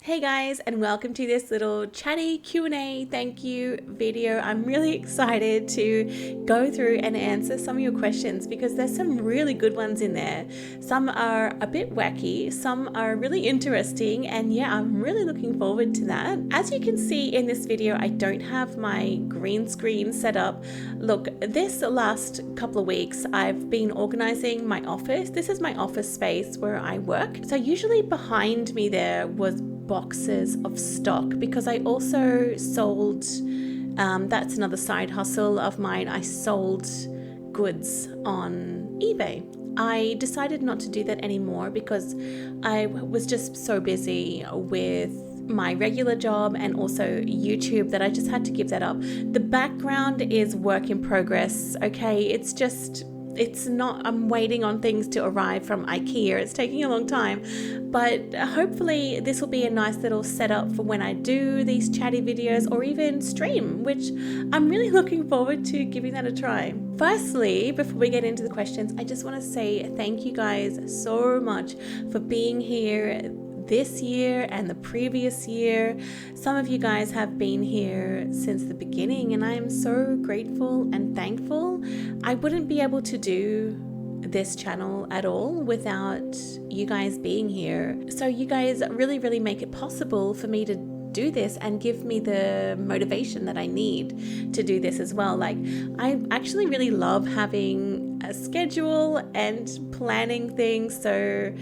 Hey guys, and welcome to this little chatty Q&A thank you video. I'm really excited to go through and answer some of your questions because there's some really good ones in there. Some are a bit wacky, some are really interesting, and yeah, I'm really looking forward to that. As you can see in this video, I don't have my green screen set up. Look, this last couple of weeks, I've been organizing my office. This is my office space where I work. So usually behind me there was boxes of stock because I also sold, that's another side hustle of mine. I sold goods on eBay. I decided not to do that anymore because I was just so busy with my regular job and also YouTube that I just had to give that up. The background is work in progress, okay? It's not, I'm waiting on things to arrive from IKEA. It's taking a long time, but hopefully this will be a nice little setup for when I do these chatty videos or even stream, which I'm really looking forward to giving that a try. Firstly, before we get into the questions, I just want to say thank you guys so much for being here this year and the previous year. Some of you guys have been here since the beginning, and I am so grateful and thankful. I wouldn't be able to do this channel at all without you guys being here. So you guys really make it possible for me to do this and give me the motivation that I need to do this as well. Like, I actually really love having a schedule and planning things, so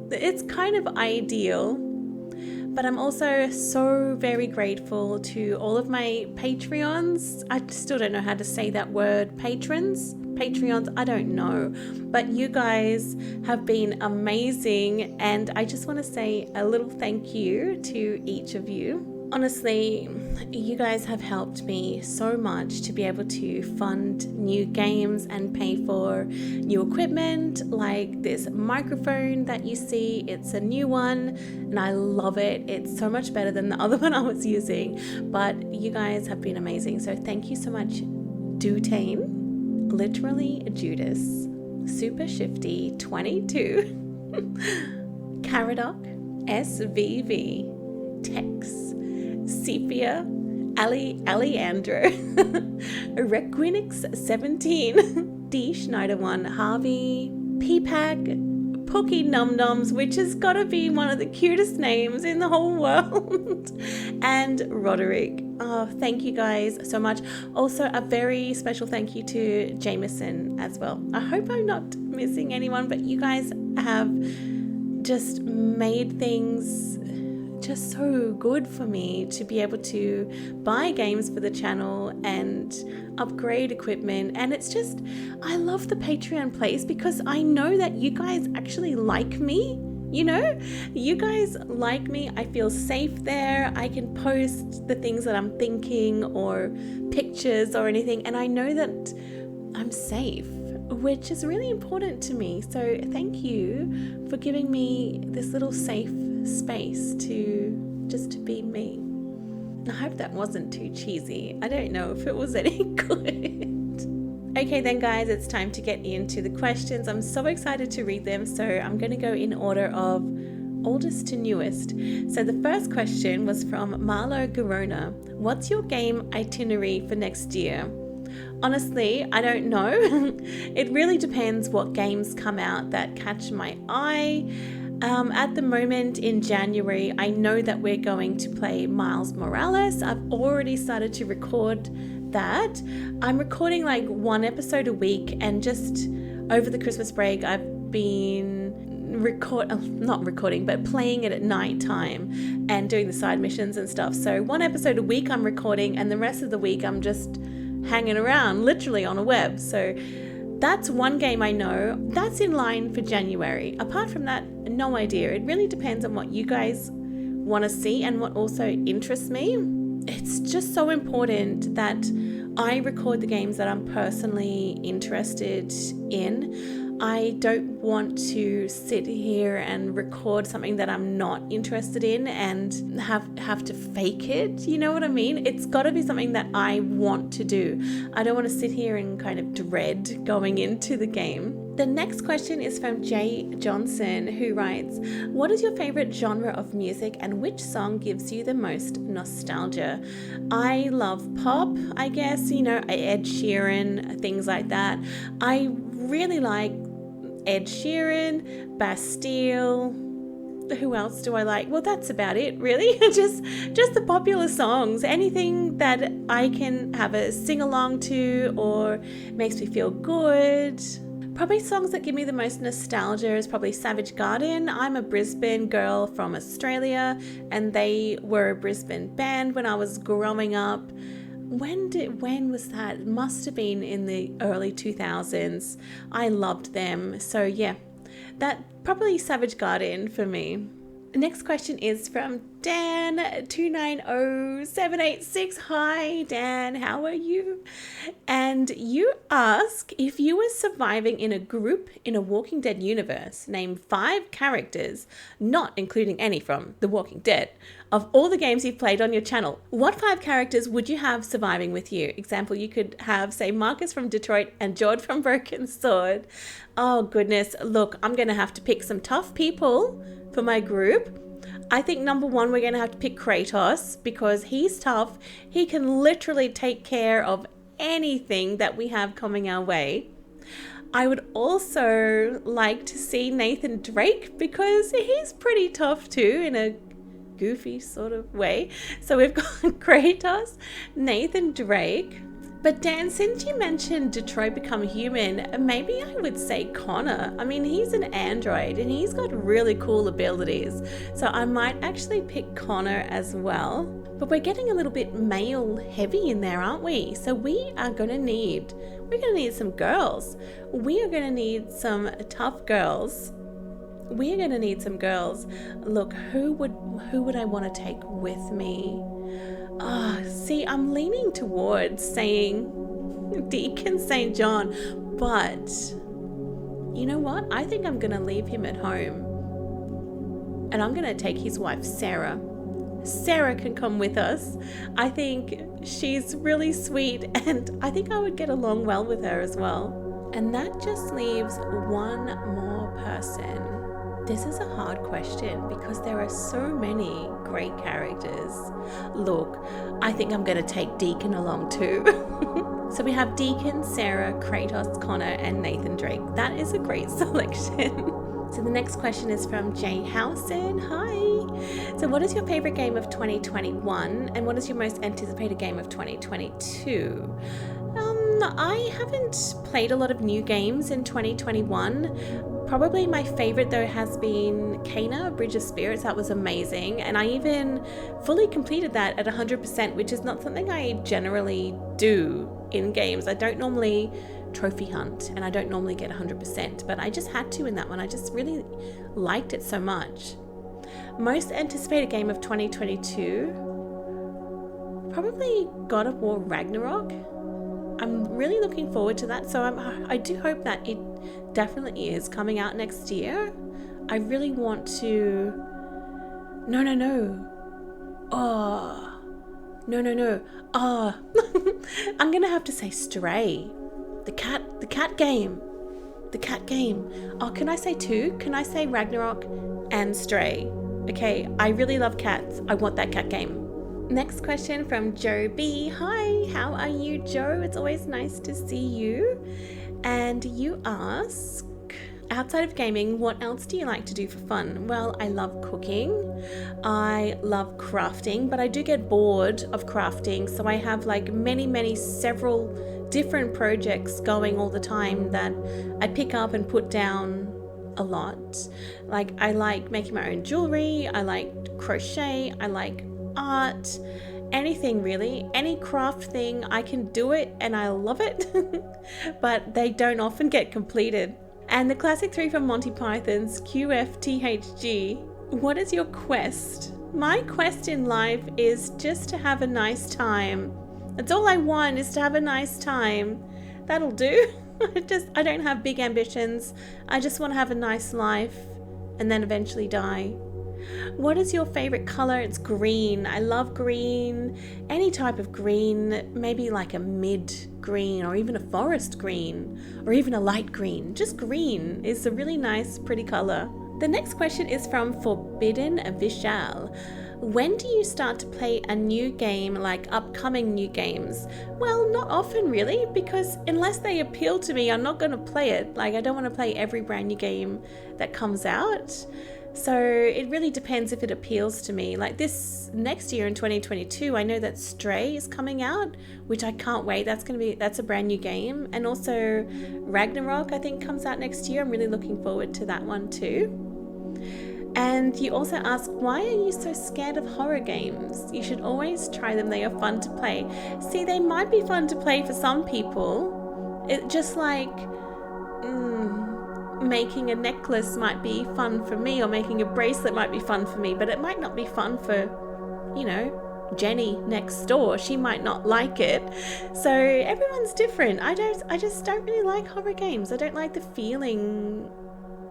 it's kind of ideal. But I'm also so very grateful to all of my Patreons. I still don't know how to say that word. Patreons, I don't know. But you guys have been amazing, and I just want to say a little thank you to each of you. Honestly, you guys have helped me so much to be able to fund new games and pay for new equipment, like this microphone that you see. It's a new one and I love it. It's so much better than the other one I was using, but you guys have been amazing. So thank you so much. Dewtain, literally Judas, Super Shifty 22, Caradoc, SVV, Tex, Sepia, Alejandro, Requinix 17, D Schneider 1, Harvey, Pepak, PookieNumNums, which has got to be one of the cutest names in the whole world, and Roderick. Oh, thank you guys so much. Also, a very special thank you to Jamison as well. I hope I'm not missing anyone, but you guys have just made things just so good for me to be able to buy games for the channel and upgrade equipment. And it's just, I love the Patreon place because I know that you guys actually like me. You know, you guys like me. I feel safe there. I can post the things that I'm thinking or pictures or anything, and I know that I'm safe, which is really important to me. So thank you for giving me this little safe space to be me. I hope that wasn't too cheesy. I don't know if it was any good. Okay then guys, it's time to get into the questions. I'm so excited to read them, so I'm going to go in order of oldest to newest. So the first question was from Marlou Gerona. What's your game itinerary for next year? Honestly, I don't know. It really depends what games come out that catch my eye. At the moment in January, I know that we're going to play Miles Morales. I've already started to record that. I'm recording like one episode a week, and just over the Christmas break, I've been playing it at night time and doing the side missions and stuff. So one episode a week I'm recording, and the rest of the week I'm just hanging around literally on a web. So that's one game I know. That's in line for January. Apart from that, no idea. It really depends on what you guys want to see and what also interests me. It's just so important that I record the games that I'm personally interested in. I don't want to sit here and record something that I'm not interested in and have to fake it. You know what I mean? It's got to be something that I want to do. I don't want to sit here and kind of dread going into the game. The next question is from Jay Johnson, who writes, what is your favorite genre of music and which song gives you the most nostalgia? I love pop, I guess, Ed Sheeran, things like that. I really like Ed Sheeran, Bastille. Who else do I like? Well, that's about it, really. just the popular songs. Anything that I can have a sing-along to or makes me feel good. Probably songs that give me the most nostalgia is probably Savage Garden. I'm a Brisbane girl from Australia, and they were a Brisbane band when I was growing up. When was that? It must have been in the early 2000s. I loved them. So yeah, that probably Savage Garden for me. The next question is from Dan290786. Hi Dan, how are you? And you ask, if you were surviving in a group in a Walking Dead universe, name 5 characters, not including any from The Walking Dead, of all the games you've played on your channel. What 5 characters would you have surviving with you? Example, you could have, say, Marcus from Detroit and Jord from Broken Sword. Oh goodness, look, I'm going to have to pick some tough people for my group. I think number 1, we're going to have to pick Kratos because he's tough. He can literally take care of anything that we have coming our way. I would also like to see Nathan Drake because he's pretty tough too in a goofy sort of way. So we've got Kratos, Nathan Drake. But Dan, since you mentioned Detroit Become Human, maybe I would say Connor. I mean, he's an android and he's got really cool abilities. So I might actually pick Connor as well. But we're getting a little bit male heavy in there, aren't we? So we're going to need some girls. We are going to need some tough girls. We're going to need some girls. Look, who would I want to take with me? See, I'm leaning towards saying Deacon St. John, but you know what? I think I'm going to leave him at home and I'm going to take his wife, Sarah. Sarah can come with us. I think she's really sweet and I think I would get along well with her as well. And that just leaves one more person. This is a hard question because there are so many great characters. Look, I think I'm going to take Deacon along too. So we have Deacon, Sarah, Kratos, Connor, and Nathan Drake. That is a great selection. So the next question is from Jay Howson. Hi. So what is your favorite game of 2021 and what is your most anticipated game of 2022? I haven't played a lot of new games in 2021. Probably my favorite though has been Kena, Bridge of Spirits. That was amazing. And I even fully completed that at 100%, which is not something I generally do in games. I don't normally trophy hunt and I don't normally get 100%, but I just had to in that one. I just really liked it so much. Most anticipated game of 2022, probably God of War Ragnarok. I'm really looking forward to that. So I do hope that it definitely is coming out next year. I really want to... No. Oh. No. Oh. I'm going to have to say Stray. The cat game. The cat game. Oh, can I say 2? Can I say Ragnarok and Stray? Okay, I really love cats. I want that cat game. Next question from Joe B. Hi, how are you, Joe? It's always nice to see you. And you ask, outside of gaming, what else do you like to do for fun? Well, I love cooking. I love crafting, but I do get bored of crafting. So I have like several different projects going all the time that I pick up and put down a lot. Like I like making my own jewelry. I like crochet. I like art, anything really, any craft thing, I can do it and I love it, but they don't often get completed. And the classic 3 from Monty Python's QFTHG, what is your quest? My quest in life is just to have a nice time. That's all I want, is to have a nice time. That'll do. I don't have big ambitions. I just want to have a nice life and then eventually die. What is your favorite color? It's green. I love green. Any type of green, maybe like a mid green or even a forest green or even a light green. Just green is a really nice, pretty color. The next question is from Forbidden Vishal. When do you start to play a new game, like upcoming new games? Well, not often really, because unless they appeal to me, I'm not going to play it. Like, I don't want to play every brand new game that comes out. So it really depends if it appeals to me. Like this next year in 2022, I know that Stray is coming out, which I can't wait. That's a brand new game. And also Ragnarok, I think, comes out next year. I'm really looking forward to that one too. And you also ask, why are you so scared of horror games? You should always try them. They are fun to play. See, they might be fun to play for some people. It just like making a necklace might be fun for me, or making a bracelet might be fun for me, but it might not be fun for, Jenny next door. She might not like it. So everyone's different. I just don't really like horror games. I don't like the feeling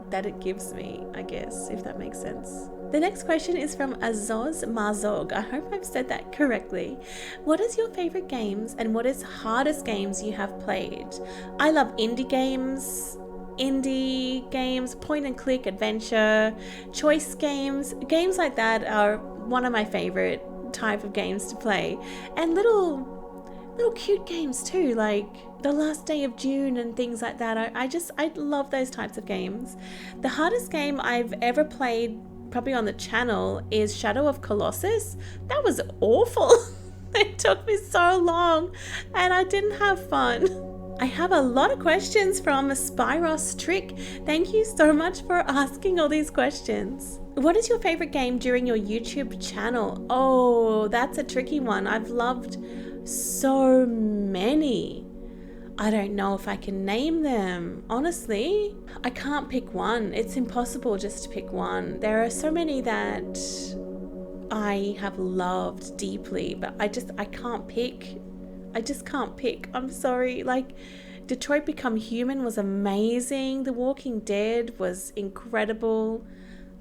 that it gives me, I guess, if that makes sense. The next question is from Azoz Marzog. I hope I've said that correctly. What is your favorite games and what is hardest games you have played? I love indie games, point and click adventure, choice games. Games like that are one of my favorite type of games to play. And little cute games too, like The Last Day of June and things like that. I love those types of games. The hardest game I've ever played, probably on the channel, is Shadow of Colossus. That was awful. It took me so long and I didn't have fun. I have a lot of questions from Spyros Trik. Thank you so much for asking all these questions. What is your favorite game during your YouTube channel? Oh, that's a tricky one. I've loved so many. I don't know if I can name them. Honestly, I can't pick one. It's impossible just to pick one. There are so many that I have loved deeply, but I can't pick. I just can't pick. I'm sorry. Like, Detroit Become Human was amazing. The Walking Dead was incredible.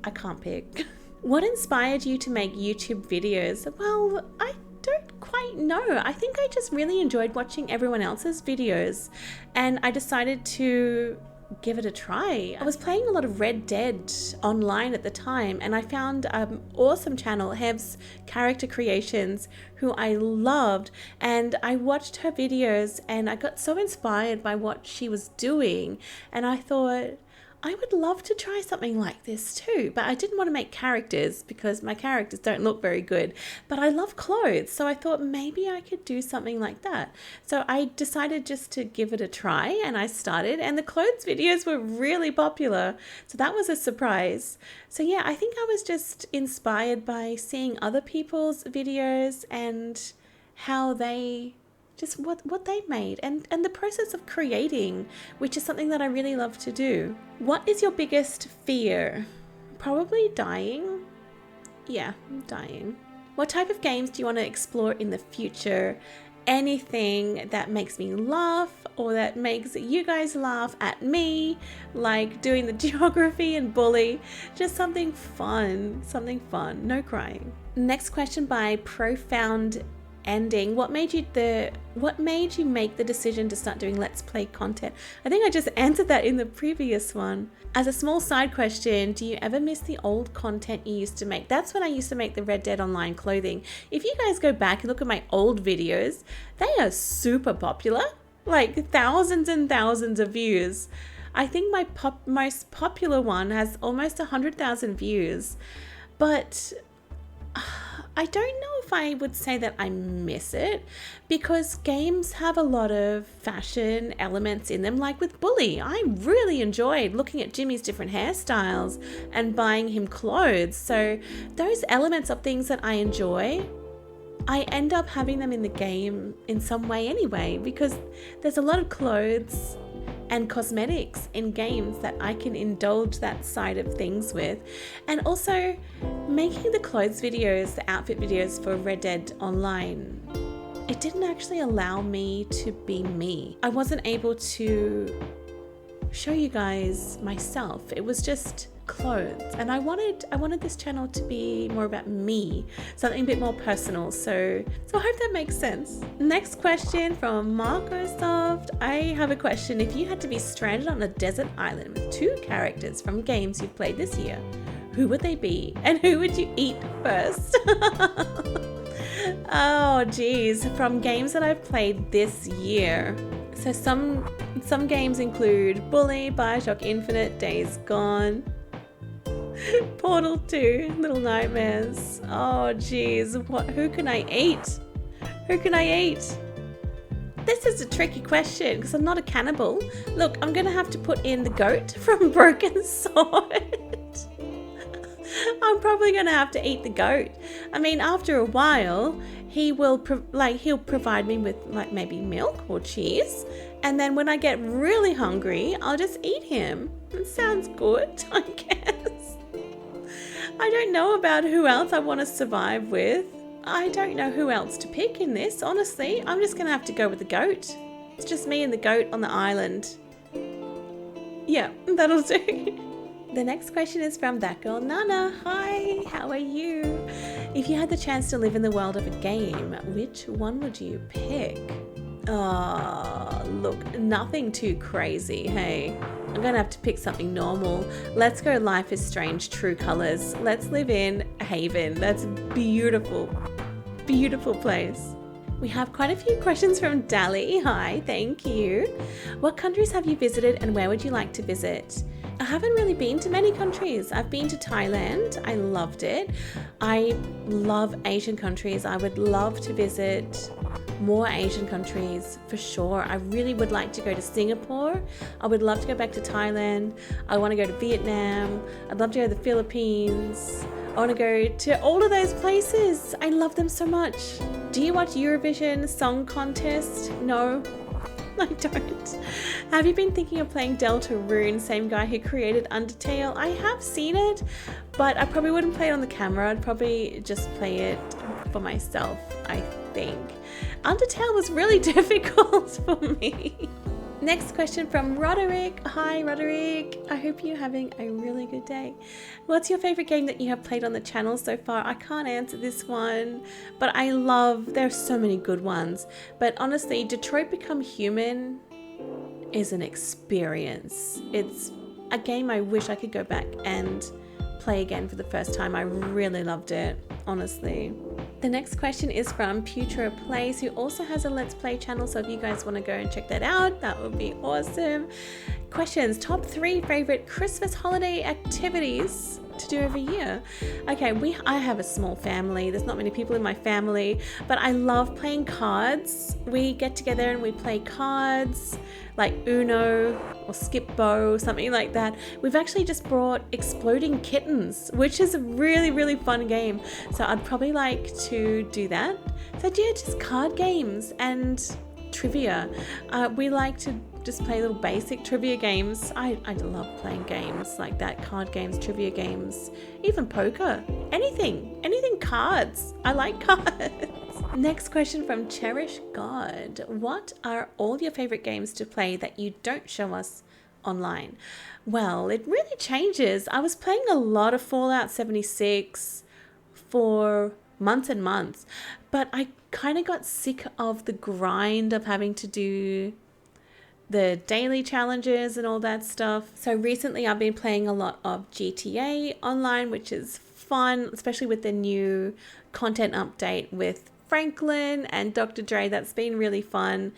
I can't pick. What inspired you to make YouTube videos? Well, I don't quite know. I think I just really enjoyed watching everyone else's videos and I decided to give it a try. I was playing a lot of Red Dead online at the time and I found an awesome channel, Hev's Character Creations, who I loved, and I watched her videos and I got so inspired by what she was doing and I thought, I would love to try something like this too, but I didn't want to make characters because my characters don't look very good, but I love clothes. So I thought maybe I could do something like that. So I decided just to give it a try and I started, and the clothes videos were really popular. So that was a surprise. So yeah, I think I was just inspired by seeing other people's videos and how they just what they made and the process of creating, which is something that I really love to do. What is your biggest fear? Probably dying. Yeah, dying. What type of games do you want to explore in the future? Anything that makes me laugh or that makes you guys laugh at me, like doing the geography and bully. Just something fun, no crying. Next question by Profound Ending. What made you make the decision to start doing Let's Play content? I think I just answered that in the previous one. As a small side question, do you ever miss the old content you used to make? That's when I used to make the Red Dead Online clothing. If you guys go back and look at my old videos, they are super popular, like thousands and thousands of views. I think my most popular one has almost 100,000 views, but I don't know if I would say that I miss it, because games have a lot of fashion elements in them, like with Bully. I really enjoyed looking at Jimmy's different hairstyles and buying him clothes. So those elements of things that I enjoy, I end up having them in the game in some way anyway, because there's a lot of clothes and cosmetics in games that I can indulge that side of things with. And also making the clothes videos, the outfit videos for Red Dead Online, it didn't actually allow me to be me. I wasn't able to show you guys myself. It was just clothes, and I wanted this channel to be more about me, something a bit more personal, so I hope that makes sense. Next question from Markosoft. I have a question. If you had to be stranded on a desert island with 2 characters from games you've played this year, who would they be and who would you eat first? Oh geez, from games that I've played this year. So some games include Bully, Bioshock Infinite, Days Gone, Portal 2, Little Nightmares. Oh geez, who can I eat? Who can I eat? This is a tricky question because I'm not a cannibal. Look, I'm gonna have to put in the goat from Broken Sword. I'm probably gonna have to eat the goat. I mean, after a while, he'll provide me with like maybe milk or cheese, and then when I get really hungry, I'll just eat him. It sounds good, I guess. I don't know about who else I want to survive with. I don't know who else to pick in this, honestly. I'm just gonna have to go with the goat. It's just me and the goat on the island. Yeah, that'll do. The next question is from that girl Nana. Hi, how are you? If you had the chance to live in the world of a game, which one would you pick? Oh, look, nothing too crazy, hey. I'm gonna have to pick something normal. Let's go Life is Strange True Colors. Let's live in Haven. That's a beautiful, beautiful place. We have quite a few questions from Dali. Hi, thank you. What countries have you visited and where would you like to visit? I haven't really been to many countries. I've been to Thailand. I loved it. I love Asian countries. I would love to visit more Asian countries for sure. I really would like to go to Singapore. I would love to go back to Thailand. I want to go to Vietnam. I'd love to go to the Philippines. I want to go to all of those places. I love them so much. Do you watch Eurovision Song Contest? No. I don't. Have you been thinking of playing Deltarune, same guy who created Undertale? I have seen it, but I probably wouldn't play it on the camera. I'd probably just play it for myself, I think. Undertale was really difficult for me. Next question from Roderick. Hi Roderick, I hope you're having a really good day. What's your favorite game that you have played on the channel so far? I can't answer this one, but there's so many good ones. But honestly, Detroit Become Human is an experience. It's a game I wish I could go back and play again for the first time. I really loved it, honestly. The next question is from Putra Plays, who also has a Let's Play channel, so if you guys want to go and check that out, that would be awesome. Questions: top 3 favorite Christmas holiday activities to do every year. Okay, I have a small family. There's not many people in my family, but I love playing cards. We get together and we play cards like Uno or Skip Bo, something like that. We've actually just brought Exploding Kittens, which is a really, really fun game. So I'd probably like to do that. So yeah, just card games and trivia. We like to just play little basic trivia games. I love playing games like that, card games, trivia games, even poker, anything cards. I like cards. Next question from Cherish God. What are all your favorite games to play that you don't show us online? Well, it really changes. I was playing a lot of Fallout 76 for months and months, but I kind of got sick of the grind of having to do the daily challenges and all that stuff. So recently I've been playing a lot of GTA Online, which is fun, especially with the new content update with Franklin and Dr. Dre. That's been really fun.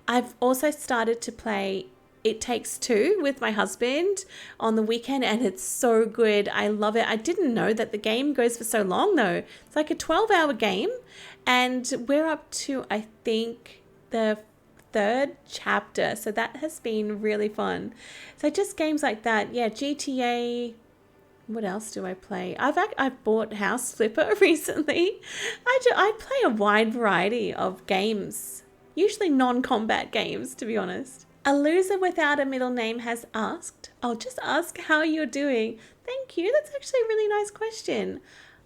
I've also started to play It Takes Two with my husband on the weekend, and it's so good. I love it. I didn't know that the game goes for so long though. It's like a 12-hour game, and we're up to, I think, the 3rd chapter, so that has been really fun. So just games like that. Yeah, GTA. What else do I play? I've bought House Flipper recently. I play a wide variety of games, usually non-combat games, to be honest. A loser without a middle name has asked, I'll just ask how you're doing. Thank you. That's actually a really nice question.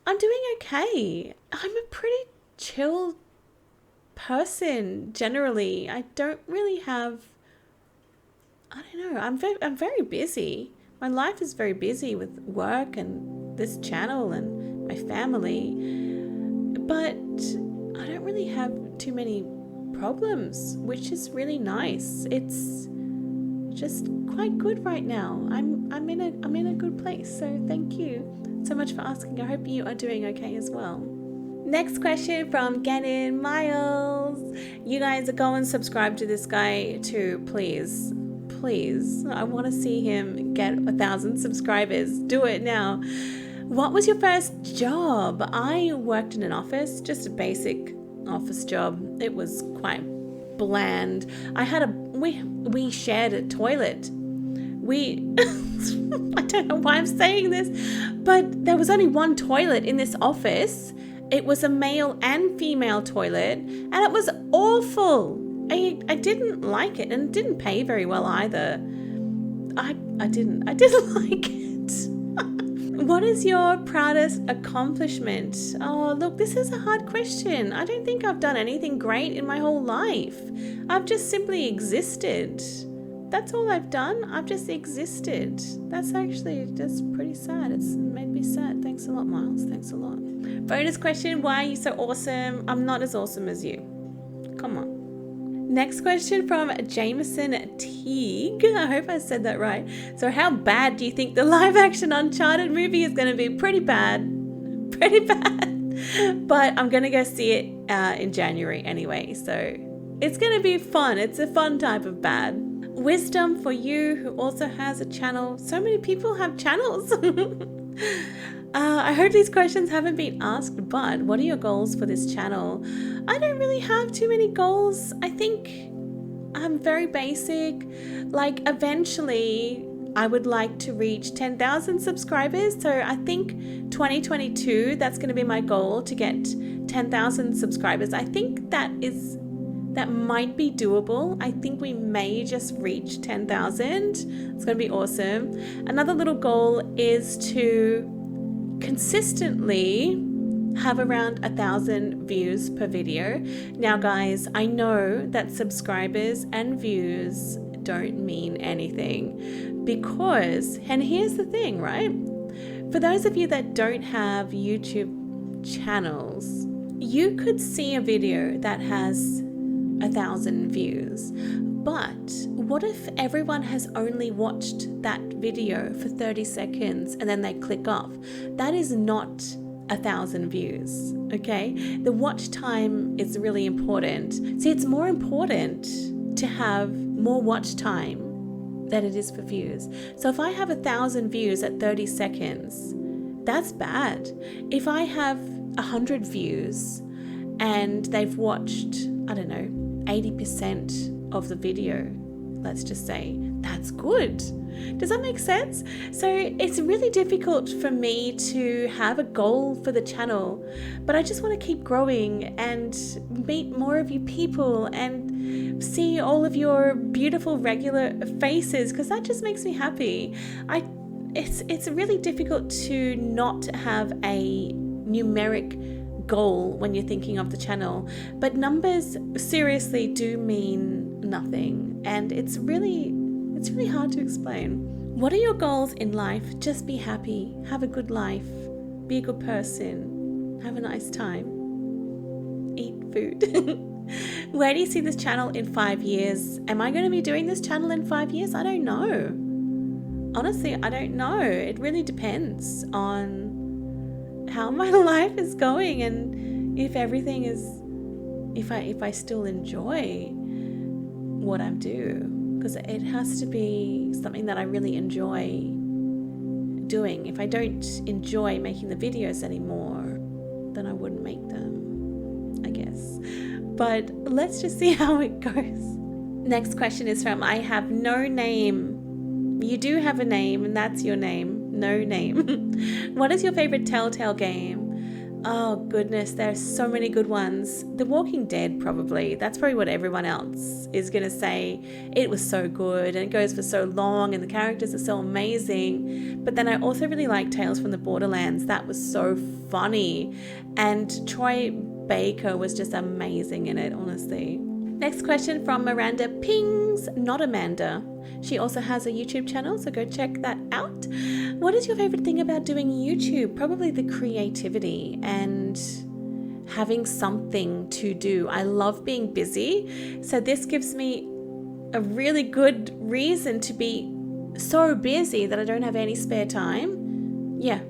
I'm doing okay. I'm a pretty chill person generally. I don't really have, I don't know, I'm very busy, my life is very busy with work and this channel and my family, but I don't really have too many problems, which is really nice. It's just quite good right now. I'm in a good place. So thank you so much for asking. I hope you are doing okay as well. Next question from GeninMyles. You guys go and subscribe to this guy too, please. Please. I want to see him get 1,000 subscribers. Do it now. What was your first job? I worked in an office, just a basic office job. It was quite bland. We shared a toilet. I don't know why I'm saying this, but there was only one toilet in this office. It was a male and female toilet, and it was awful. I didn't like it, and it didn't pay very well either. I didn't like it. What is your proudest accomplishment? Oh, look, this is a hard question. I don't think I've done anything great in my whole life. I've just simply existed. That's all I've done. I've just existed. That's pretty sad. It's made me sad. Thanks a lot, Miles. Thanks a lot. Bonus question, why are you so awesome? I'm not as awesome as you. Come on. Next question from Jamison Teague. I hope I said that right. So how bad do you think the live action Uncharted movie is going to be? Pretty bad. Pretty bad. But I'm going to go see it in January anyway. So it's going to be fun. It's a fun type of bad. Wisdom for you who also has a channel. So many people have channels. I hope these questions haven't been asked, but what are your goals for this channel? I don't really have too many goals. I think I'm very basic. Like eventually I would like to reach 10,000 subscribers. So I think 2022, that's going to be my goal, to get 10,000 subscribers. I think that might be doable. I think we may just reach 10,000. It's going to be awesome. Another little goal is to consistently have around 1,000 views per video. Now guys, I know that subscribers and views don't mean anything because, and here's the thing, right? For those of you that don't have YouTube channels, you could see a video that has 1,000 views. But what if everyone has only watched that video for 30 seconds and then they click off? That is not 1,000 views, okay? The watch time is really important. See, it's more important to have more watch time than it is for views. So if I have 1,000 views at 30 seconds, that's bad. If I have 100 views and they've watched, I don't know, 80% of the video, let's just say, that's good. Does that make sense? So it's really difficult for me to have a goal for the channel, but I just want to keep growing and meet more of you people and see all of your beautiful regular faces, because that just makes me happy. It's really difficult to not have a numeric goal when you're thinking of the channel, but numbers seriously do mean nothing, and it's really hard to explain. What are your goals in life? Just be happy, have a good life, be a good person, have a nice time, eat food. Where do you see this channel in 5 years? Am I going to be doing this channel in 5 years? I don't know. Honestly, I don't know. It really depends on how my life is going and if everything is, if I still enjoy what I do, because it has to be something that I really enjoy doing. If I don't enjoy making the videos anymore, then I wouldn't make them, I guess. But let's just see how it goes. Next question is from I have no name. You do have a name, and that's your name. No name. What is your favorite Telltale game? Oh goodness, there's so many good ones. The Walking Dead, probably. That's probably what everyone else is going to say. It was so good and it goes for so long and the characters are so amazing. But then I also really like Tales from the Borderlands. That was so funny. And Troy Baker was just amazing in it, honestly. Next question from MirandaPings, not Amanda. She also has a YouTube channel, so go check that out. What is your favorite thing about doing YouTube? Probably the creativity and having something to do. I love being busy, so this gives me a really good reason to be so busy that I don't have any spare time. Yeah,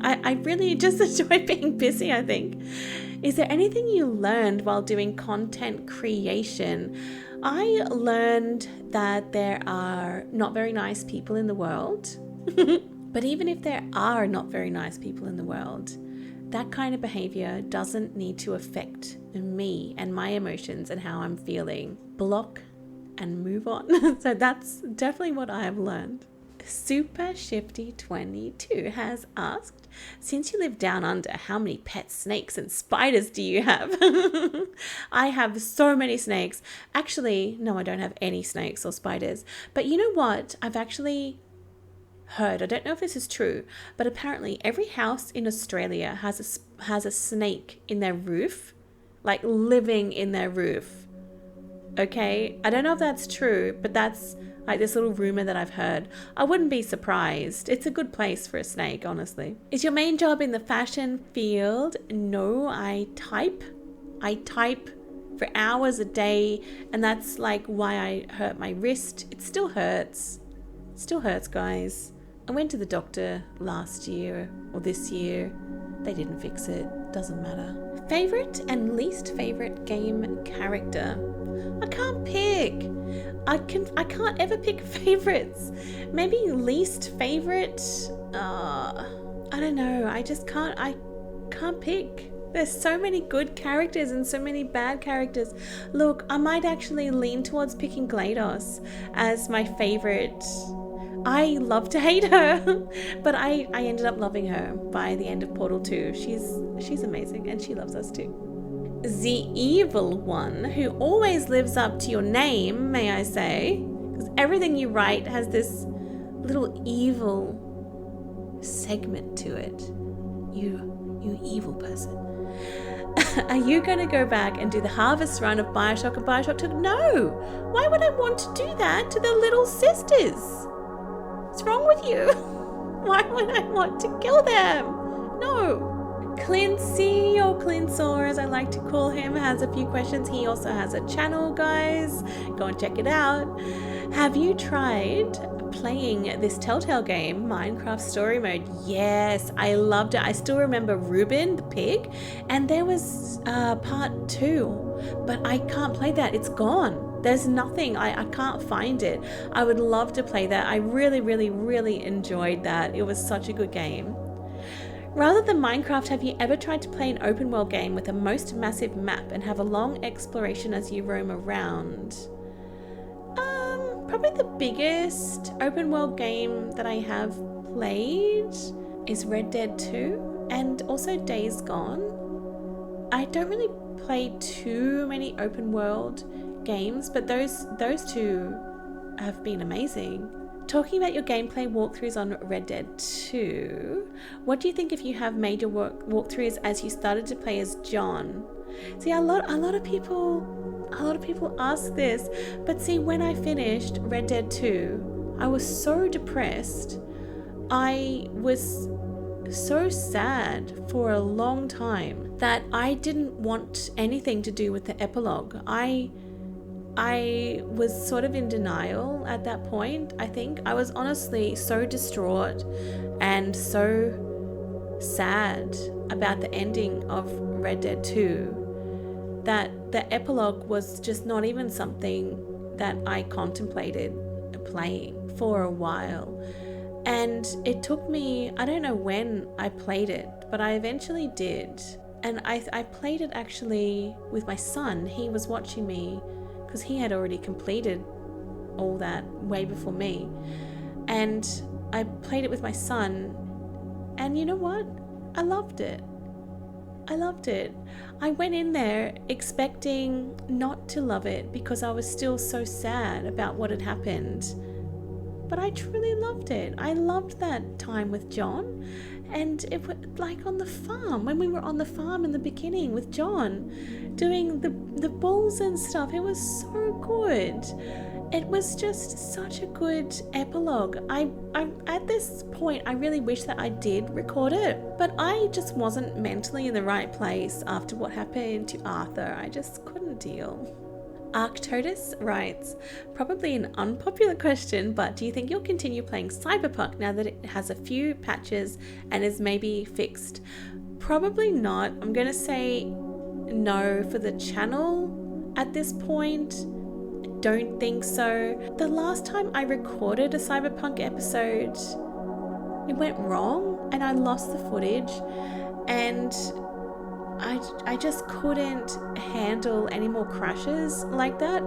I really just enjoy being busy, I think. Is there anything you learned while doing content creation? I learned that there are not very nice people in the world. But even if there are not very nice people in the world, that kind of behavior doesn't need to affect me and my emotions and how I'm feeling. Block and move on. So that's definitely what I have learned. Super Shifty 22 has asked, since you live down under, how many pet snakes and spiders do you have? I have so many snakes. Actually, no, I don't have any snakes or spiders. But you know what? I've actually heard, I don't know if this is true, but apparently every house in Australia has a snake in their roof, like living in their roof. Okay, I don't know if that's true, but that's like this little rumor that I've heard. I wouldn't be surprised. It's a good place for a snake, honestly. Is your main job in the fashion field? No, I type for hours a day, and that's like why I hurt my wrist. It still hurts. It still hurts, guys. I went to the doctor last year or this year. They didn't fix it. Doesn't matter. Favorite and least favorite game character? I can't pick. I can't ever pick favorites. Maybe least favorite. I don't know. I can't pick. There's so many good characters and so many bad characters. Look, I might actually lean towards picking GLaDOS as my favorite. I love to hate her, but I ended up loving her by the end of Portal 2. She's amazing and she loves us too. ZeeEvilOne, who always lives up to your name, may I say, because everything you write has this little evil segment to it. You evil person. Are you going to go back and do the harvest run of Bioshock and Bioshock 2? No! Why would I want to do that to the little sisters? What's wrong with you? Why would I want to kill them? No. Clintzie, or Clintsaw as I like to call him, has a few questions. He also has a channel, guys. Go and check it out. Have you tried playing this Telltale game, Minecraft Story Mode? Yes, I loved it. I still remember Ruben, the pig, and there was part 2, but I can't play that. It's gone. There's nothing. I can't find it. I would love to play that. I really, really, really enjoyed that. It was such a good game. Rather than Minecraft, have you ever tried to play an open world game with a most massive map and have a long exploration as you roam around? Probably the biggest open world game that I have played is Red Dead 2 and also Days Gone. I don't really play too many open world games, but those two have been amazing. Talking about your gameplay walkthroughs on Red Dead 2, what do you think if you have major walkthroughs as you started to play as John? See, a lot of people ask this, but see, when I finished Red Dead 2, I was so depressed. I was so sad for a long time that I didn't want anything to do with the epilogue. I was sort of in denial at that point, I think. I was honestly so distraught and so sad about the ending of Red Dead 2 that the epilogue was just not even something that I contemplated playing for a while. And it took me, I don't know when I played it, but I eventually did. And I played it actually with my son. He was watching me, because he had already completed all that way before me. And I played it with my son, and you know what? I loved it. I went in there expecting not to love it because I was still so sad about what had happened. But I truly loved it. I loved that time with John. And it was like on the farm, when we were on the farm in the beginning with John, doing the bulls and stuff. It was so good. It was just such a good epilogue. I at this point, I really wish that I did record it, but I just wasn't mentally in the right place after what happened to Arthur. I just couldn't deal. Arctodus writes, probably an unpopular question, but do you think you'll continue playing Cyberpunk now that it has a few patches and is maybe fixed? Probably not. I'm going to say no for the channel at this point. Don't think so. The last time I recorded a Cyberpunk episode, it went wrong and I lost the footage, and I just couldn't handle any more crashes like that.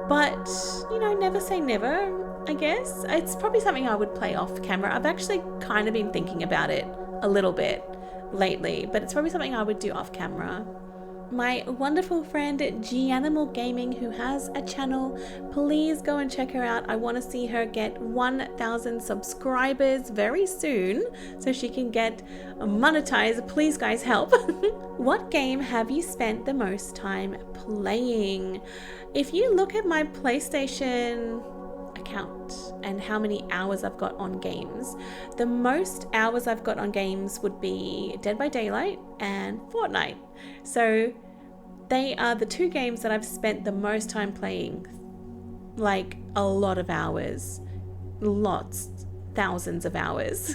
But, you know, never say never, I guess. It's probably something I would play off camera. I've actually kind of been thinking about it a little bit lately, but it's probably something I would do off camera. My wonderful friend Jianimal Gaming, who has a channel, please go and check her out. I want to see her get 1,000 subscribers very soon so she can get monetized. Please guys, help. What game have you spent the most time playing? If you look at my PlayStation account and how many hours I've got on games, the most hours I've got on games would be Dead by Daylight and Fortnite. So they are the two games that I've spent the most time playing, like a lot of hours, thousands of hours.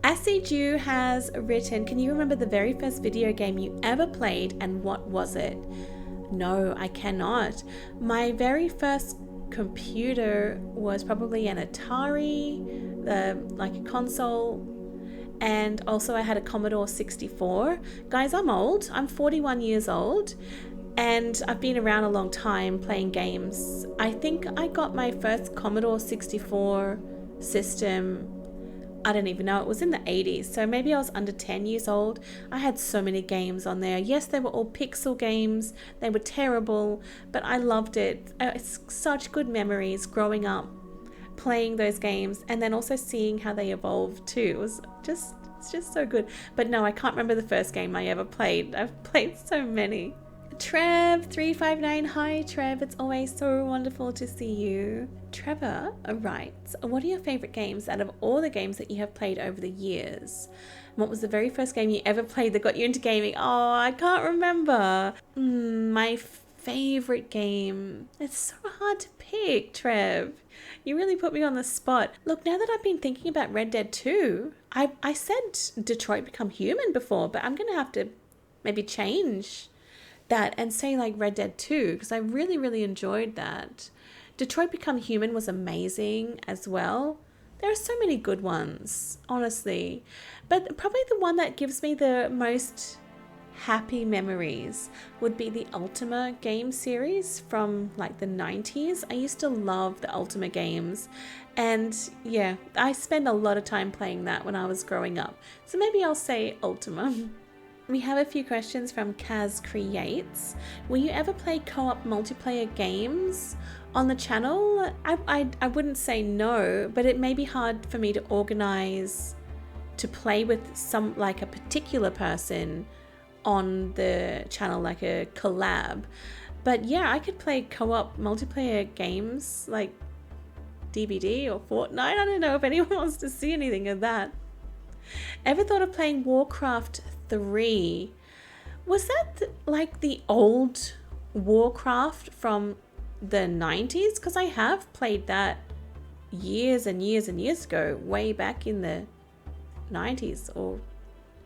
Asiju has written, can you remember the very first video game you ever played and what was it? No, I cannot. My very first computer was probably an Atari, like a console, and also I had a Commodore 64. Guys, I'm old. I'm 41 years old, and I've been around a long time playing games. I think I got my first Commodore 64 system, I don't even know, it was in the 80s, so maybe I was under 10 years old. I had so many games on there. Yes, they were all pixel games. They were terrible, but I loved it. It's such good memories growing up playing those games, and then also seeing how they evolved too. It's just so good. But no, I can't remember the first game I ever played. I've played so many. Trev359, hi Trev, it's always so wonderful to see you. Trevor writes, what are your favorite games out of all the games that you have played over the years? What was the very first game you ever played that got you into gaming? Oh, I can't remember. My favorite game. It's so hard to pick, Trev. You really put me on the spot. Look, now that I've been thinking about Red Dead 2, I said Detroit Become Human before, but I'm going to have to maybe change that and say like Red Dead 2, because I really, really enjoyed that. Detroit Become Human was amazing as well. There are so many good ones, honestly. But probably the one that gives me the most happy memories would be the Ultima game series from like the 90s. I used to love the Ultima games, and yeah, I spent a lot of time playing that when I was growing up. So maybe I'll say Ultima. We have a few questions from Kas Creates. Will you ever play co-op multiplayer games on the channel? I wouldn't say no, but it may be hard for me to organize to play with some, like a particular person on the channel, like a collab. But yeah, I could play co-op multiplayer games like DBD or Fortnite. I don't know if anyone wants to see anything of that. Ever thought of playing Warcraft 3? Was that like the old Warcraft from the 90s? Because I have played that years and years and years ago, way back in the 90s or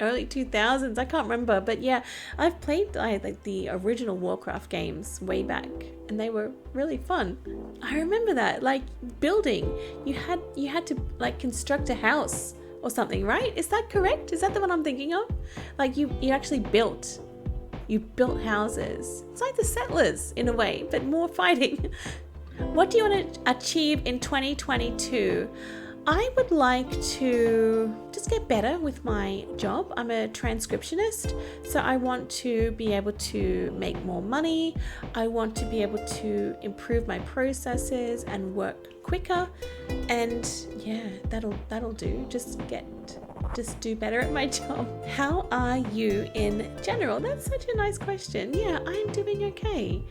early 2000s. I can't remember, but yeah, I've played like the original Warcraft games way back, and they were really fun. I remember that, like building. You had to like construct a house or something, right? Is that correct? Is that the one I'm thinking of? Like you actually built houses. It's like the Settlers in a way, but more fighting. What do you want to achieve in 2022? I would like to just get better with my job. I'm a transcriptionist, so I want to be able to make more money. I want to be able to improve my processes and work quicker. And yeah, that'll do. Just get just do better at my job. How are you in general? That's such a nice question. Yeah, I'm doing okay.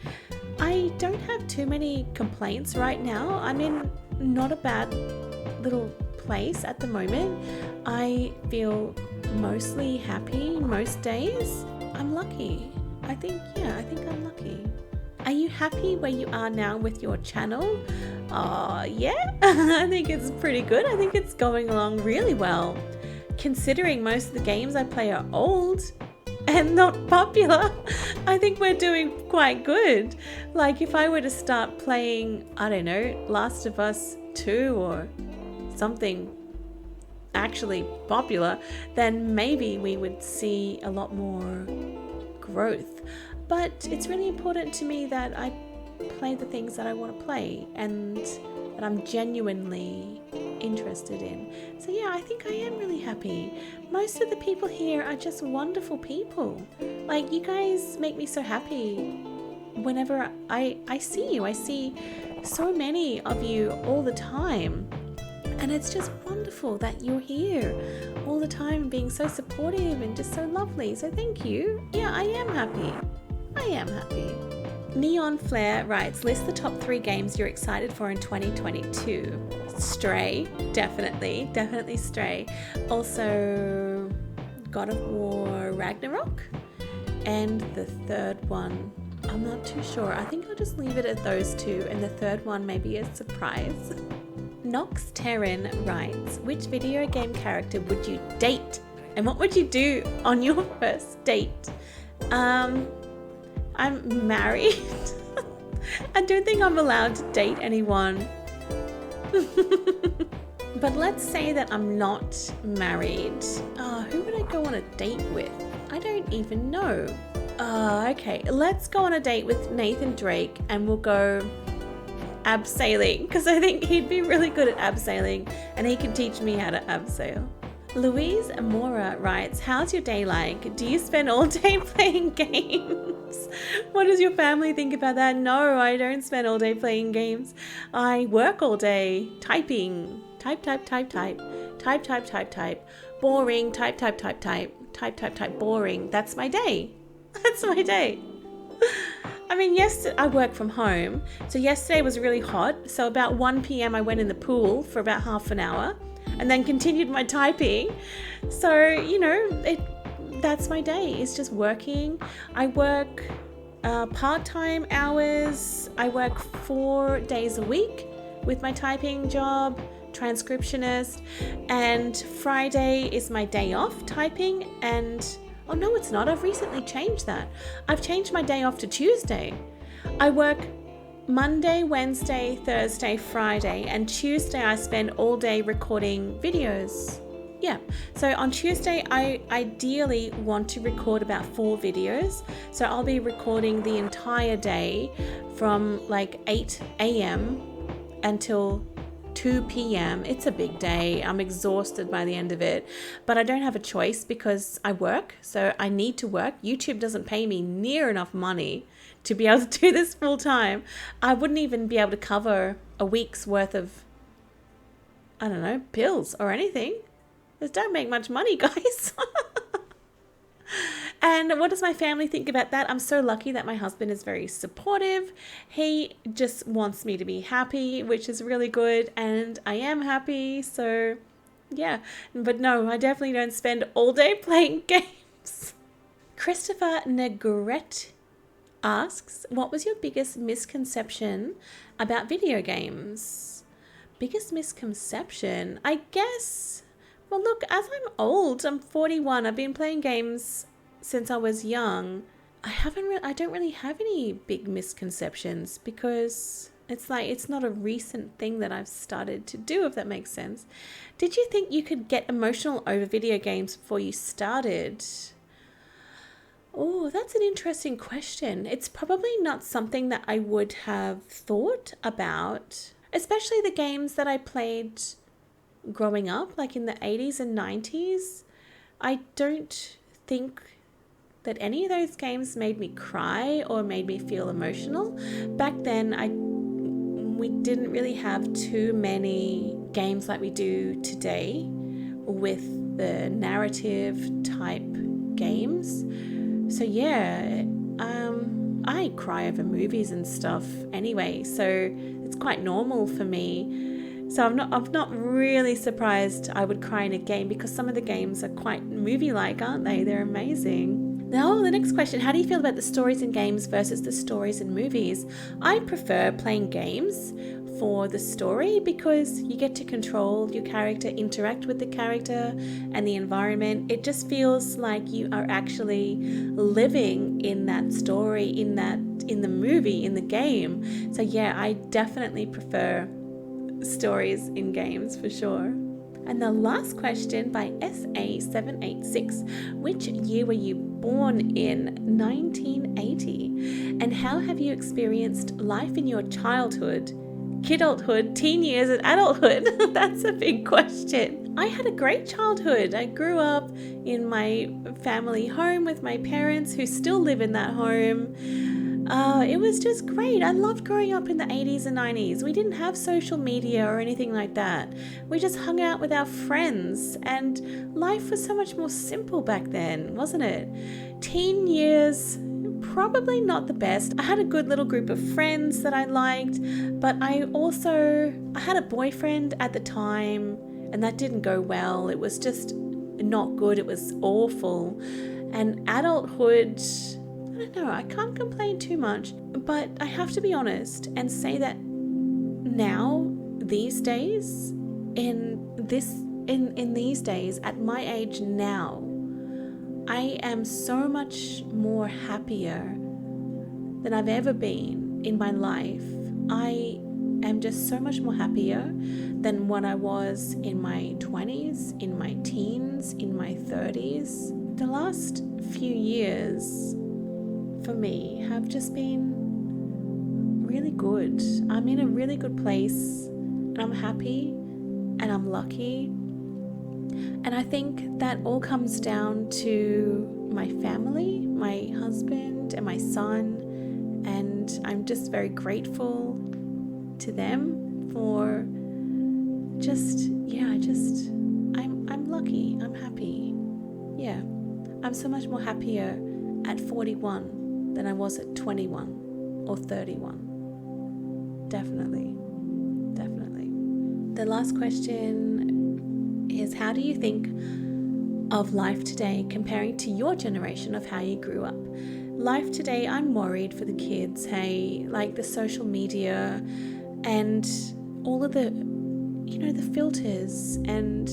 I don't have too many complaints right now. I'm in not a bad little place at the moment. I feel mostly happy most days. I'm lucky. I think I'm lucky. Are you happy where you are now with your channel? Yeah, I think it's pretty good. I think it's going along really well. Considering most of the games I play are old and not popular, I think we're doing quite good. Like if I were to start playing, I don't know, Last of Us 2 or something actually popular, then maybe we would see a lot more growth. But it's really important to me that I play the things that I want to play and that I'm genuinely interested in. So yeah, I think I am really happy. Most of the people here are just wonderful people. Like, you guys make me so happy whenever I see you. I see so many of you all the time. And it's just wonderful that you're here all the time, being so supportive and just so lovely. So thank you. Yeah, I am happy. I am happy. Neon Flare writes, list the top 3 games you're excited for in 2022. Stray, definitely Stray. Also, God of War Ragnarok. And the third one, I'm not too sure. I think I'll just leave it at those 2. And the third one may be a surprise. Noxteryn writes, which video game character would you date? And what would you do on your first date? I'm married. I don't think I'm allowed to date anyone. But let's say that I'm not married. Who would I go on a date with? I don't even know. Okay, let's go on a date with Nathan Drake and we'll go abseiling, because I think he'd be really good at abseiling and he can teach me how to abseil. Luiz Moura writes, how's your day like? Do you spend all day playing games? What does your family think about that? No, I don't spend all day playing games. I work all day typing. Type. Boring. Type. Boring. That's my day. That's my day. I mean, yesterday I work from home. So yesterday was really hot. So about 1 p.m. I went in the pool for about half an hour and then continued my typing. So, you know, that's my day. It's just working. I work part-time hours. I work 4 days a week with my typing job, transcriptionist, and Friday is my day off typing. And oh no, it's not. I've recently changed that. I've changed my day off to Tuesday. I work Monday, Wednesday, Thursday, Friday, and Tuesday I spend all day recording videos. Yeah, so on Tuesday I ideally want to record about 4 videos. So I'll be recording the entire day from like 8 a.m. until 2 p.m. It's a big day. I'm exhausted by the end of it, but I don't have a choice because I work, so I need to work. YouTube doesn't pay me near enough money to be able to do this full time. I wouldn't even be able to cover a week's worth of, I don't know, pills or anything. Just don't make much money, guys. And what does my family think about that? I'm so lucky that my husband is very supportive. He just wants me to be happy, which is really good. And I am happy. So yeah, but no, I definitely don't spend all day playing games. Christopher Negrette asks, what was your biggest misconception about video games? Biggest misconception? I guess, well, look, as I'm old, I'm 41. I've been playing games since I was young. I don't really have any big misconceptions because it's like, it's not a recent thing that I've started to do, if that makes sense. Did you think you could get emotional over video games before you started? Oh, that's an interesting question. It's probably not something that I would have thought about, especially the games that I played growing up, like in the 80s and 90s. I don't think that any of those games made me cry or made me feel emotional. Back then, we didn't really have too many games like we do today with the narrative type games. So yeah, I cry over movies and stuff anyway, so it's quite normal for me. So I'm not really surprised I would cry in a game, because some of the games are quite movie-like, aren't they? They're amazing. Now, the next question, how do you feel about the stories in games versus the stories in movies? I prefer playing games for the story, because you get to control your character, interact with the character and the environment. It just feels like you are actually living in that story, in the movie, in the game. So yeah, I definitely prefer stories in games for sure. And the last question by SA786, which year were you born in? 1980. And how have you experienced life in your childhood, kidulthood, teen years and adulthood? That's a big question. I had a great childhood. I grew up in my family home with my parents, who still live in that home. It was just great. I loved growing up in the 80s and 90s. We didn't have social media or anything like that. We just hung out with our friends, and life was so much more simple back then, wasn't it? Teen years, probably not the best. I had a good little group of friends that I liked, but I had a boyfriend at the time, and that didn't go well. It was just not good. It was awful. And adulthood, I don't know, I can't complain too much, but I have to be honest and say that now, these days, in these days, at my age now, I am so much more happier than I've ever been in my life. I am just so much more happier than what I was in my 20s, in my teens, in my 30s. The last few years for me have just been really good. I'm in a really good place, and I'm happy, and I'm lucky. And I think that all comes down to my family, my husband and my son, and I'm just very grateful to them for I'm lucky, I'm happy. Yeah, I'm so much more happier at 41 than I was at 21 or 31. Definitely. The last question is, how do you think of life today comparing to your generation of how you grew up? Life today, I'm worried for the kids, like the social media and all of the filters and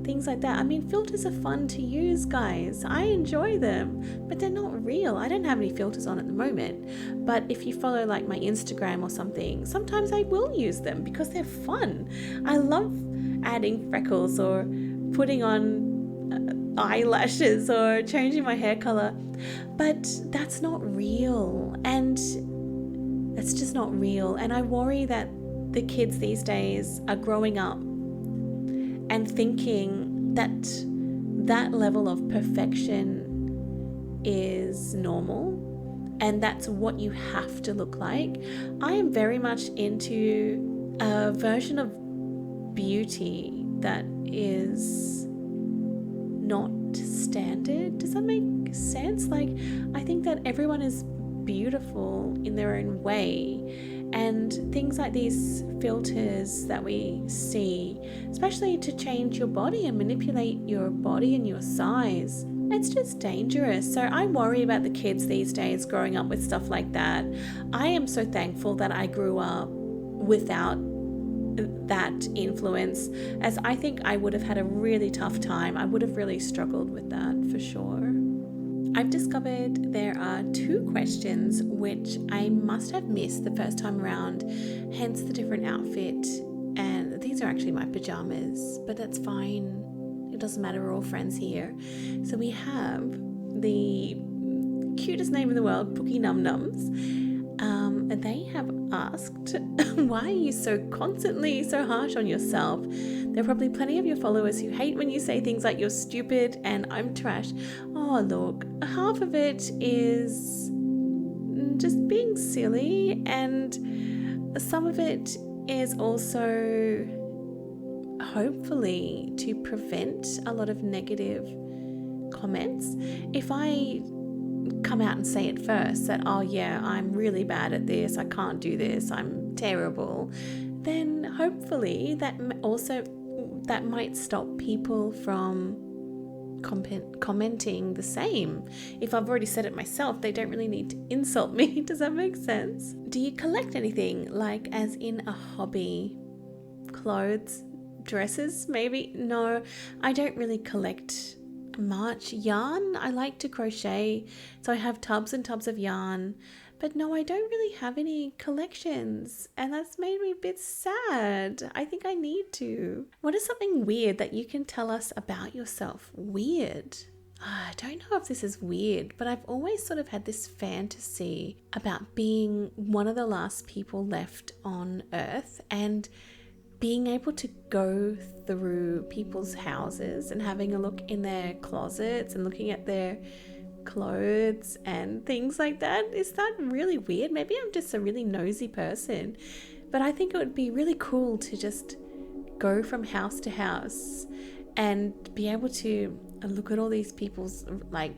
things like that. I mean, filters are fun to use, guys. I enjoy them, but they're not real. I don't have any filters on at the moment, but if you follow like my Instagram or something, sometimes I will use them because they're fun. I love adding freckles or putting on eyelashes or changing my hair color, but that's not real, and that's just not real. And I worry that the kids these days are growing up and thinking that that level of perfection is normal and that's what you have to look like. I am very much into a version of beauty that is not standard. Does that make sense? Like, I think that everyone is beautiful in their own way, and things like these filters that we see, especially to change your body and manipulate your body and your size, it's just dangerous. So I worry about the kids these days growing up with stuff like that. I am so thankful that I grew up without that influence, as I think I would have had a really tough time. I would have really struggled with that for sure. I've discovered there are 2 questions which I must have missed the first time around, hence the different outfit. And these are actually my pajamas, but that's fine. It doesn't matter, we're all friends here. So we have the cutest name in the world, PookieNumNums. They have asked, why are you so constantly so harsh on yourself? There are probably plenty of your followers who hate when you say things like you're stupid and I'm trash. Oh, look, half of it is just being silly, and some of it is also hopefully to prevent a lot of negative comments, if I come out and say it first that, oh yeah, I'm really bad at this, I can't do this, I'm terrible, then hopefully that might stop people from commenting the same. If I've already said it myself, they don't really need to insult me. Does that make sense? Do you collect anything, like as in a hobby? Clothes, dresses, maybe? No, I don't really collect much. Yarn, I like to crochet, so I have tubs and tubs of yarn, but no, I don't really have any collections, and that's made me a bit sad. I think I need to. What is something weird that you can tell us about yourself? Weird? I don't know if this is weird, but I've always sort of had this fantasy about being one of the last people left on Earth and being able to go through people's houses and having a look in their closets and looking at their clothes and things like that. Is that really weird? Maybe I'm just a really nosy person, but I think it would be really cool to just go from house to house and be able to look at all these people's like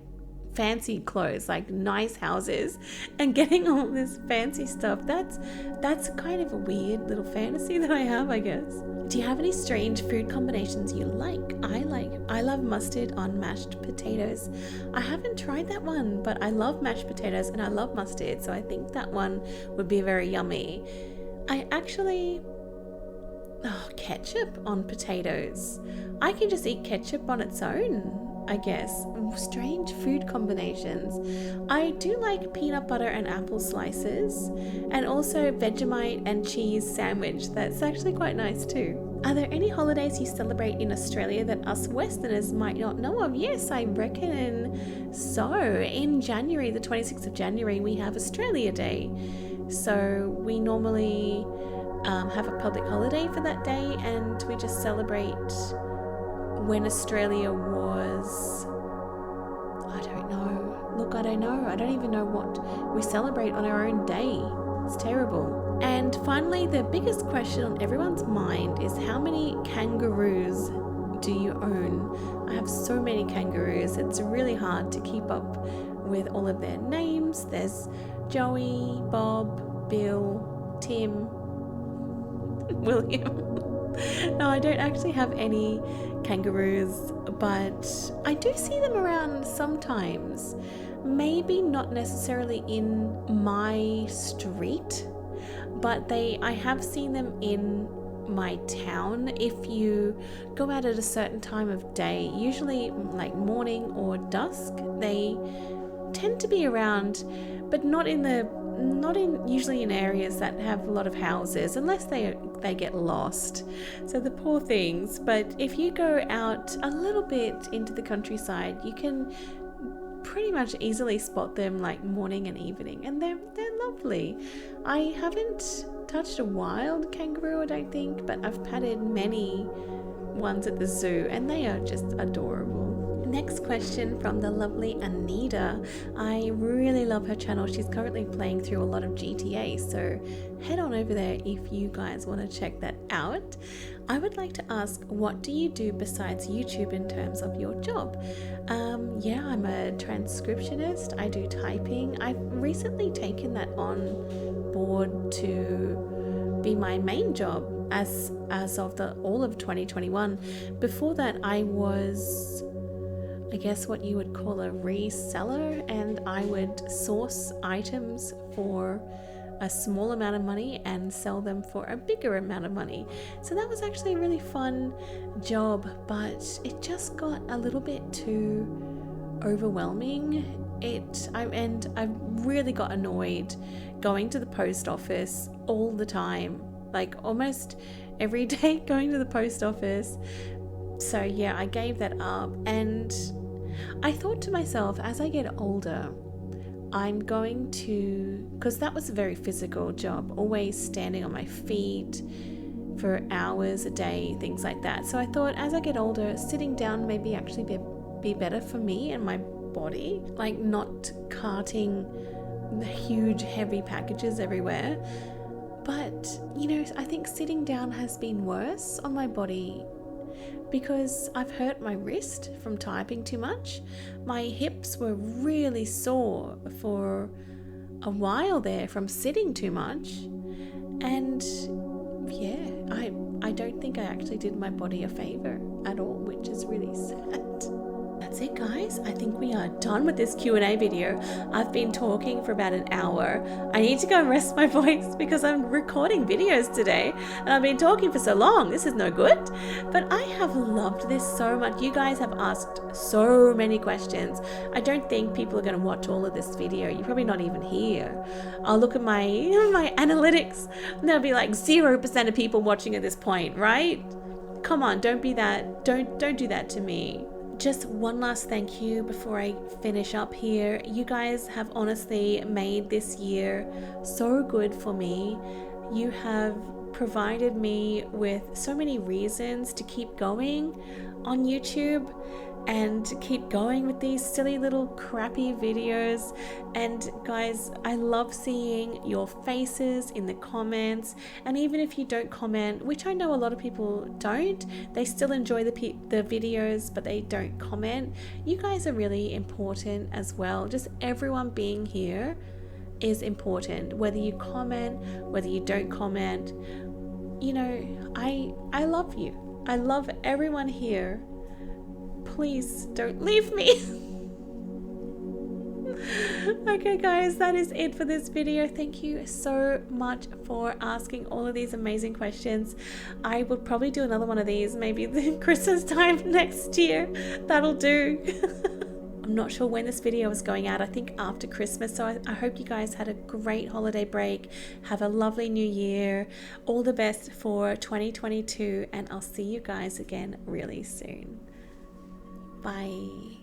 fancy clothes, like nice houses, and getting all this fancy stuff. That's kind of a weird little fantasy that I have, I guess. Do you have any strange food combinations you like? I love mustard on mashed potatoes. I haven't tried that one, but I love mashed potatoes and I love mustard, so I think that one would be very yummy. Ketchup on potatoes. I can just eat ketchup on its own, I guess. Strange food combinations. I do like peanut butter and apple slices, and also Vegemite and cheese sandwich. That's actually quite nice too. Are there any holidays you celebrate in Australia that us Westerners might not know of? Yes, I reckon so. In January, the 26th of January, we have Australia Day. So we normally have a public holiday for that day, and we just celebrate when Australia was, I don't know. Look, I don't know. I don't even know what we celebrate on our own day. It's terrible. And finally, the biggest question on everyone's mind is, how many kangaroos do you own? I have so many kangaroos. It's really hard to keep up with all of their names. There's Joey, Bob, Bill, Tim, William. No, I don't actually have any kangaroos, but I do see them around sometimes. Maybe not necessarily in my street, but I have seen them in my town. If you go out at a certain time of day, usually like morning or dusk, they tend to be around, but not usually in areas that have a lot of houses, unless they get lost. So the poor things. But if you go out a little bit into the countryside, you can pretty much easily spot them like morning and evening, and they're lovely. I haven't touched a wild kangaroo, I don't think, but I've patted many ones at the zoo, and they are just adorable. Next question from the lovely Anida. I really love her channel. She's currently playing through a lot of GTA, so head on over there if you guys want to check that out. I would like to ask, what do you do besides YouTube in terms of your job? I'm a transcriptionist. I do typing. I've recently taken that on board to be my main job as of all of 2021. Before that, I was, I guess, what you would call a reseller, and I would source items for a small amount of money and sell them for a bigger amount of money. So that was actually a really fun job, but it just got a little bit too overwhelming. I really got annoyed going to the post office all the time, like almost every day going to the post office. So yeah, I gave that up, and I thought to myself, as I get older, I'm going to, because that was a very physical job, always standing on my feet for hours a day, things like that. So I thought, as I get older, sitting down maybe actually be better for me and my body, like not carting the huge heavy packages everywhere. But I think sitting down has been worse on my body because I've hurt my wrist from typing too much. My hips were really sore for a while there from sitting too much. And yeah, I don't think I actually did my body a favor at all, which is really sad. That's it, guys. I think we are done with this Q&A video. I've been talking for about an hour. I need to go and rest my voice because I'm recording videos today and I've been talking for so long. This is no good. But I have loved this so much. You guys have asked so many questions. I don't think people are going to watch all of this video. You're probably not even here. I'll look at my analytics and there'll be like 0% of people watching at this point, right? Come on, don't be that. Don't do that to me. Just one last thank you before I finish up here. You guys have honestly made this year so good for me. You have provided me with so many reasons to keep going on YouTube and keep going with these silly little crappy videos. And guys, I love seeing your faces in the comments, and even if you don't comment, which I know a lot of people don't, they still enjoy the videos but they don't comment. You guys are really important as well. Just everyone being here is important, whether you comment, whether you don't comment. You know, I love you. I love everyone here. Please don't leave me. Okay guys, that is it for this video. Thank you so much for asking all of these amazing questions. I will probably do another one of these maybe the Christmas time next year. That'll do. I'm not sure when this video is going out. I think after Christmas. So I hope you guys had a great holiday break. Have a lovely new year. All the best for 2022, and I'll see you guys again really soon. Bye.